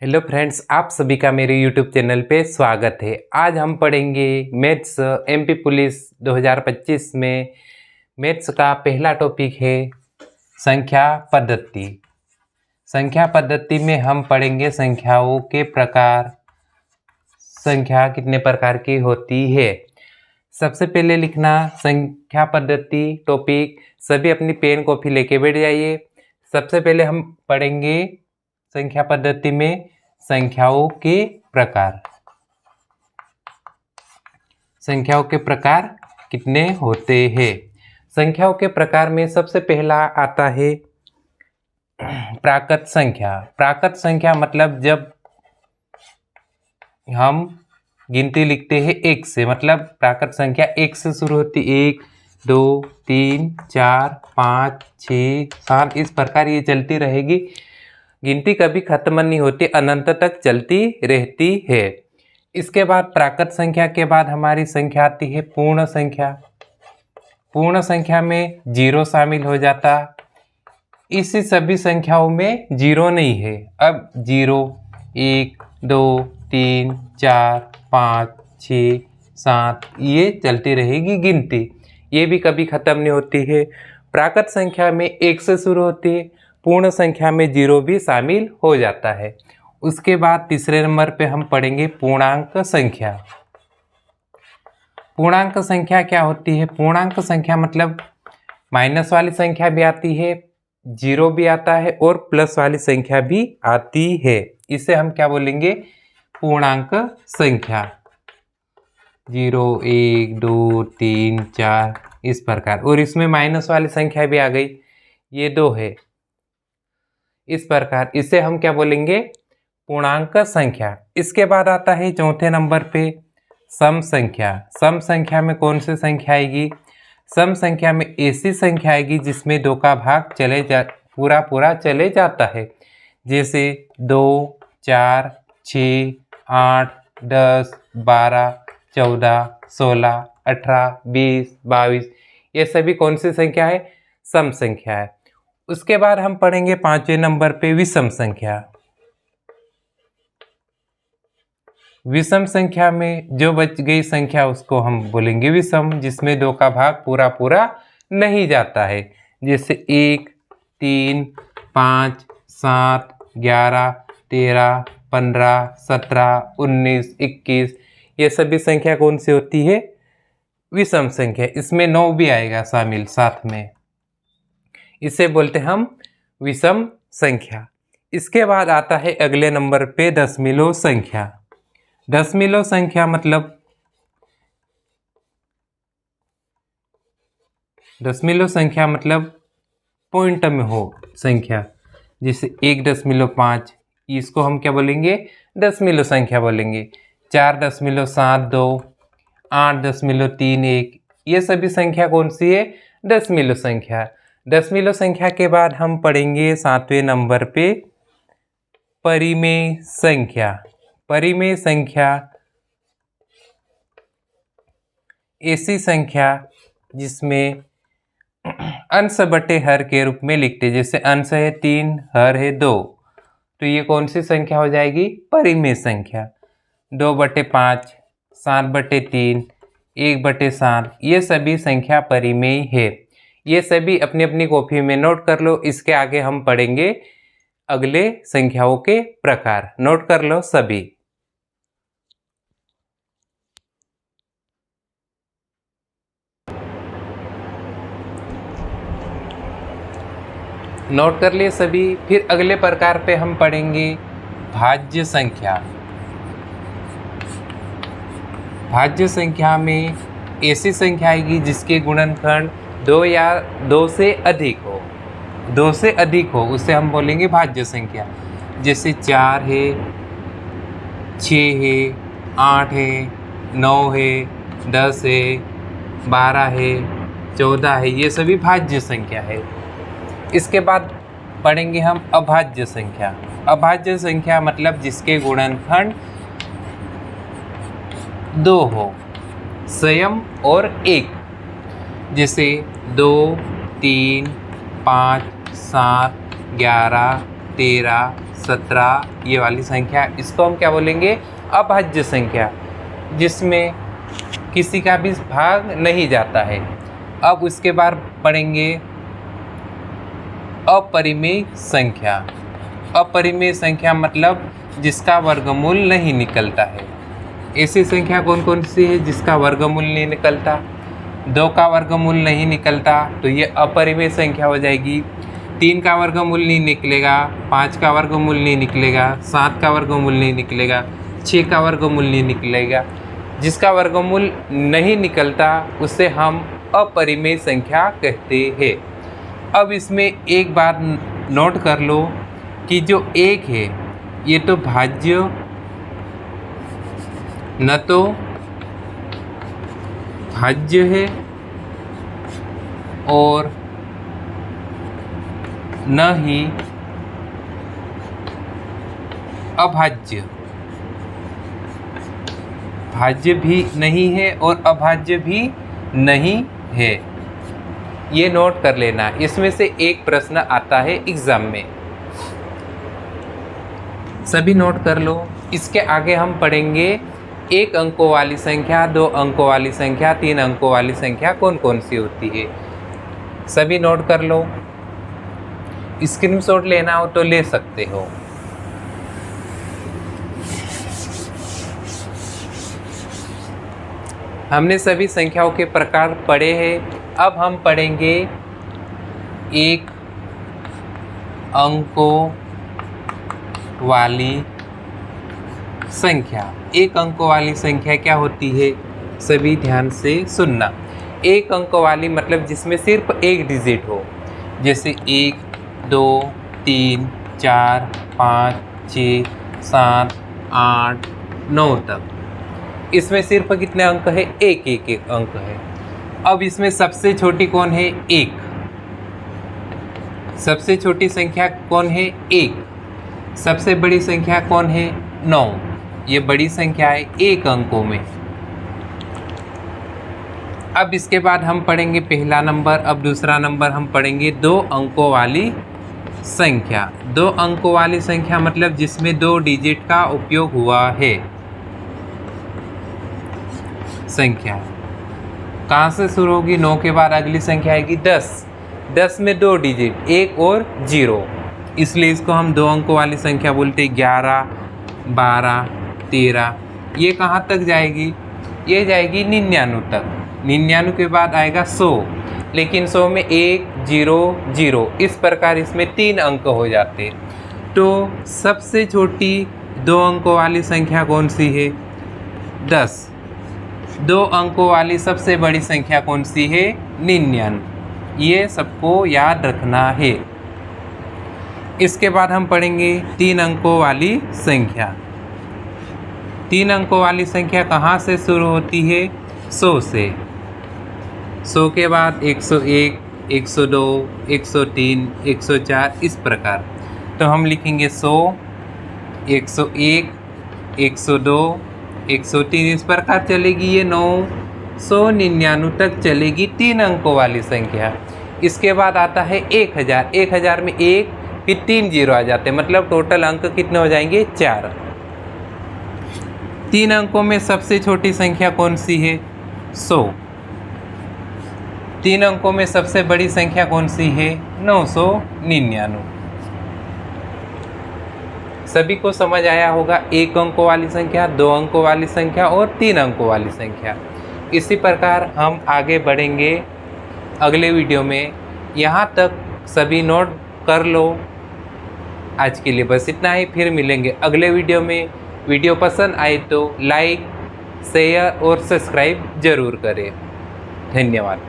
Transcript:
Hello friends, आप सभी का मेरे यूट्यूब चैनल पे स्वागत है। आज हम पढ़ेंगे मैथ्स एमपी पुलिस 2025 में मैथ्स का पहला टॉपिक है संख्या पद्धति। संख्या पद्धति में हम पढ़ेंगे संख्याओं के प्रकार, संख्या कितने प्रकार की होती है। सबसे पहले लिखना संख्या पद्धति टॉपिक। सभी अपनी पेन कॉपी लेके बैठ जाइए। सबसे पहले हम पढ़ेंगे संख्या पद्धति में संख्याओं के प्रकार। संख्याओं के प्रकार कितने होते हैं। संख्याओं के प्रकार में सबसे पहला आता है प्राकृत संख्या। प्राकृत संख्या मतलब जब हम गिनती लिखते हैं एक से, मतलब प्राकृत संख्या एक से शुरू होती, 1 2 3 4 5 6 7, इस प्रकार ये चलती रहेगी। गिनती कभी खत्म नहीं होती, अनंत तक चलती रहती है। इसके बाद प्राकृत संख्या के बाद हमारी संख्या आती है पूर्ण संख्या। पूर्ण संख्या में जीरो शामिल हो जाता। इसी सभी संख्याओं में जीरो नहीं है। अब 0 1 2 3 4 5 6 7 ये चलती रहेगी गिनती, ये भी कभी खत्म नहीं होती है। प्राकृत संख्या में 1 से शुरू होती है, पूर्ण संख्या में 0 भी शामिल हो जाता है। उसके बाद तीसरे नंबर पे हम पढ़ेंगे पूर्णांक संख्या। पूर्णांक संख्या क्या होती है। पूर्णांक संख्या मतलब माइनस वाली संख्या भी आती है, जीरो भी आता है और प्लस वाली संख्या भी आती है। इसे हम क्या बोलेंगे, पूर्णांक संख्या। 0 1 2 3 4 इस प्रकार। और इसमें माइनस वाली संख्या भी आ गई, ये 2 है, इस प्रकार। इसे हम क्या बोलेंगे, पूर्णांक संख्या। इसके बाद आता है चौथे नंबर पे सम संख्या। सम संख्या में कौन सी संख्या आएगी। सम संख्या में ऐसी संख्या आएगी जिसमें 2 का भाग पूरा चले जाता है। जैसे 2 4 6 8 10 12 14 16 18 20 22, ये सभी कौन सी संख्या है, सम संख्या है। उसके बाद हम पढ़ेंगे पांचवें नंबर पे विषम संख्या। विषम संख्या में जो बच गई संख्या उसको हम बोलेंगे विषम, जिसमें 2 का भाग पूरा नहीं जाता है। जैसे 1 3 5 7 11 13 15 17 19 21, ये सभी संख्या कौन सी होती है, विषम संख्या। इसमें 9 भी आएगा शामिल साथ में, इसे बोलते हम विषम संख्या। इसके बाद आता है अगले नंबर पे दशमलव संख्या। दशमलव संख्या मतलब पॉइंट में हो संख्या। जैसे 1.5, इसको हम क्या बोलेंगे, दशमलव संख्या बोलेंगे। 4.72, 8.31, ये सभी संख्या कौन सी है, दशमलव संख्या। दशमलव संख्या के बाद हम पढ़ेंगे सातवें नंबर पे परिमेय संख्या। परिमेय संख्या ऐसी संख्या जिसमें अंश बटे हर के रूप में लिखते, जैसे अंश है 3, हर है 2, तो ये कौन सी संख्या हो जाएगी, परिमेय संख्या। 2/5, 7/3, 1/7, ये सभी संख्या परिमेय है। ये सभी अपनी अपनी कॉपी में नोट कर लो। इसके आगे हम पढ़ेंगे अगले संख्याओं के प्रकार, नोट कर लो सभी। नोट कर लिए सभी। फिर अगले प्रकार पे हम पढ़ेंगे भाज्य संख्या। भाज्य संख्या में ऐसी संख्या आएगी जिसके गुणनखंड 2 या 2 से अधिक हो। 2 से अधिक हो उसे हम बोलेंगे भाज्य संख्या। जैसे 4 है, 6 है, 8 है, 9 है, 10 है, 12 है, 14 है, ये सभी भाज्य संख्या है। इसके बाद पढ़ेंगे हम अभाज्य संख्या। अभाज्य संख्या मतलब जिसके गुणनखंड 2 हो, स्वयं और 1। जैसे 2 3 5 7 11 13 17 ये वाली संख्या, इसको हम क्या बोलेंगे? अभाज्य संख्या, जिसमें किसी का भी भाग नहीं जाता है। अब उसके बाद पढ़ेंगे अपरिमेय संख्या। अपरिमेय संख्या मतलब जिसका वर्गमूल नहीं निकलता है। ऐसी संख्या कौन कौन सी है जिसका वर्गमूल नहीं निकलता? 2 का वर्गमूल नहीं निकलता तो ये अपरिमेय संख्या हो जाएगी। 3 का वर्गमूल नहीं निकलेगा, 5 का वर्गमूल नहीं निकलेगा, 7 का वर्गमूल नहीं निकलेगा, 6 का वर्गमूल नहीं निकलेगा। जिसका वर्गमूल नहीं निकलता उसे हम अपरिमेय संख्या कहते हैं। अब इसमें एक बात नोट कर लो कि जो 1 है ये तो भाज्य न तो भाज्य है और न ही अभाज्य। भाज्य भी नहीं है और अभाज्य भी नहीं है, ये नोट कर लेना। इसमें से एक प्रश्न आता है एग्जाम में, सभी नोट कर लो। इसके आगे हम पढ़ेंगे 1 अंकों वाली संख्या, 2 अंकों वाली संख्या, 3 अंकों वाली संख्या कौन कौन सी होती है। सभी नोट कर लो, स्क्रीनशॉट लेना हो तो ले सकते हो। हमने सभी संख्याओं के प्रकार पढ़े हैं। अब हम पढ़ेंगे 1 अंकों वाली संख्या। 1 अंकों वाली संख्या क्या होती है, सभी ध्यान से सुनना। 1 अंकों वाली मतलब जिसमें सिर्फ एक डिजिट हो, जैसे 1 2 3 4 5 6 7 8 9 तक। इसमें सिर्फ कितने अंक है? एक अंक है। अब इसमें सबसे छोटी कौन है? 1। सबसे छोटी संख्या कौन है? 1। सबसे बड़ी संख्या कौन है? 9। ये बड़ी संख्या है 1 अंकों में। अब इसके बाद हम पढ़ेंगे पहला नंबर। अब दूसरा नंबर हम पढ़ेंगे 2 अंकों वाली संख्या। 2 अंकों वाली संख्या मतलब जिसमें 2 डिजिट का उपयोग हुआ है संख्या। कहाँ से शुरू होगी? 9 के बाद अगली संख्या आएगी 10। 10 में 2 डिजिट, 1 और 0, इसलिए इसको हम 2 अंकों वाली संख्या बोलते हैं। 11 12 13। ये कहाँ तक जाएगी? ये जाएगी 99 तक। 99 के बाद आएगा 100, लेकिन 100 में 1 0 0, इस प्रकार इसमें 3 अंक हो जाते। तो सबसे छोटी 2 अंकों वाली संख्या कौन सी है? 10। 2 अंकों वाली सबसे बड़ी संख्या कौन सी है? 99। ये सबको याद रखना है। इसके बाद हम पढ़ेंगे 3 अंकों वाली संख्या। 3 अंकों वाली संख्या कहाँ से शुरू होती है? 100 से। 100 के बाद 101 102 103 104, इस प्रकार। तो हम लिखेंगे 100 101 102 103, इस प्रकार चलेगी। ये 999 तक चलेगी 3 अंकों वाली संख्या। इसके बाद आता है 1000। 1000 में 1 फिर 3 0 आ जाते हैं, मतलब टोटल अंक कितने हो जाएंगे? 4। 3 अंकों में सबसे छोटी संख्या कौन सी है? 100। 3 अंकों में सबसे बड़ी संख्या कौन सी है? 999। सभी को समझ आया होगा 1 अंकों वाली संख्या, 2 अंकों वाली संख्या और 3 अंकों वाली संख्या। इसी प्रकार हम आगे बढ़ेंगे अगले वीडियो में। यहाँ तक सभी नोट कर लो। आज के लिए बस इतना ही, फिर मिलेंगे अगले वीडियो में। वीडियो पसंद आए तो लाइक शेयर और सब्सक्राइब ज़रूर करें। धन्यवाद।